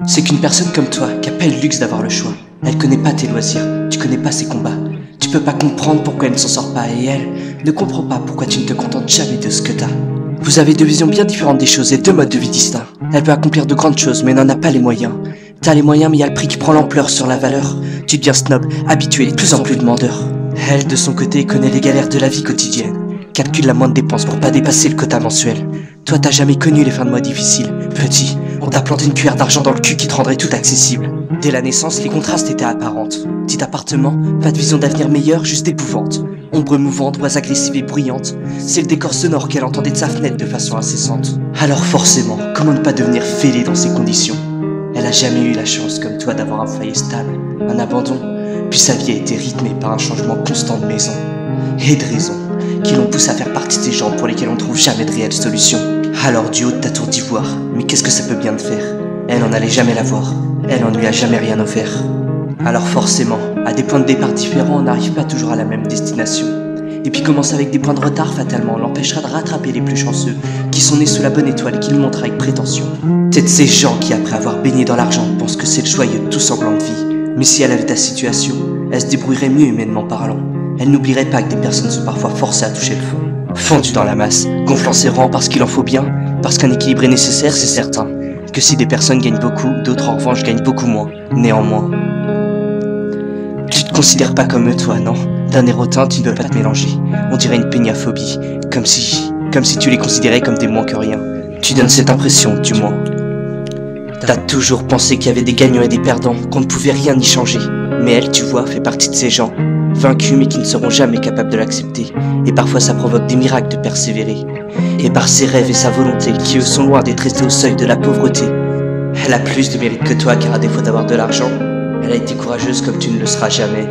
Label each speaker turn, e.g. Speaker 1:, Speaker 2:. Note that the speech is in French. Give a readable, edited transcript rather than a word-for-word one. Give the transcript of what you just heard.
Speaker 1: C'est qu'une personne comme toi, qui a pas le luxe d'avoir le choix, elle connaît pas tes loisirs, tu connais pas ses combats. Tu peux pas comprendre pourquoi elle ne s'en sort pas et elle ne comprend pas pourquoi tu ne te contentes jamais de ce que t'as. Vous avez deux visions bien différentes des choses et deux modes de vie distincts. Elle peut accomplir de grandes choses mais n'en a pas les moyens. T'as les moyens mais y a le prix qui prend l'ampleur sur la valeur. Tu deviens snob, habitué et de plus en plus demandeur. Elle, de son côté, connaît les galères de la vie quotidienne. Calcule la moindre dépense pour pas dépasser le quota mensuel. Toi, t'as jamais connu les fins de mois difficiles. Petit, on t'a planté une cuillère d'argent dans le cul qui te rendrait tout accessible. Dès la naissance, les contrastes étaient apparents. Petit appartement, pas de vision d'avenir meilleure, juste épouvante. Ombre mouvante, voix agressive et bruyante. C'est le décor sonore qu'elle entendait de sa fenêtre de façon incessante. Alors forcément, comment ne pas devenir fêlée dans ces conditions? Elle a jamais eu la chance, comme toi, d'avoir un foyer stable, un abandon. Puis sa vie a été rythmée par un changement constant de maison. Et de raisons qui l'ont poussé à faire partie de ces gens pour lesquels on ne trouve jamais de réelle solution. Alors du haut de ta tour d'ivoire, mais qu'est-ce que ça peut bien te faire? Elle en allait jamais la voir, elle en lui a jamais rien offert. Alors forcément, à des points de départ différents, on n'arrive pas toujours à la même destination. Et puis commencer avec des points de retard fatalement l'empêchera de rattraper les plus chanceux, qui sont nés sous la bonne étoile et qui le montrent avec prétention. T'es de ces gens qui, après avoir baigné dans l'argent, pensent que c'est le joyeux tout semblant de vie. Mais si elle avait ta situation, elle se débrouillerait mieux humainement parlant. Elle n'oublierait pas que des personnes sont parfois forcées à toucher le fond. Fondues dans la masse, gonflant ses rangs parce qu'il en faut bien, parce qu'un équilibre est nécessaire, c'est certain. Que si des personnes gagnent beaucoup, d'autres en revanche gagnent beaucoup moins. Néanmoins, tu te considères pas comme eux, toi, non? D'un air hautain, tu ne veux pas te mélanger. On dirait une péniaphobie, comme si tu les considérais comme des moins que rien. Tu donnes cette impression, du moins. T'as toujours pensé qu'il y avait des gagnants et des perdants, qu'on ne pouvait rien y changer. Mais elle, tu vois, fait partie de ces gens, vaincus mais qui ne seront jamais capables de l'accepter. Et parfois ça provoque des miracles de persévérer. Et par ses rêves et sa volonté, qui eux sont loin d'être restés au seuil de la pauvreté. Elle a plus de mérite que toi, car à défaut d'avoir de l'argent, elle a été courageuse comme tu ne le seras jamais.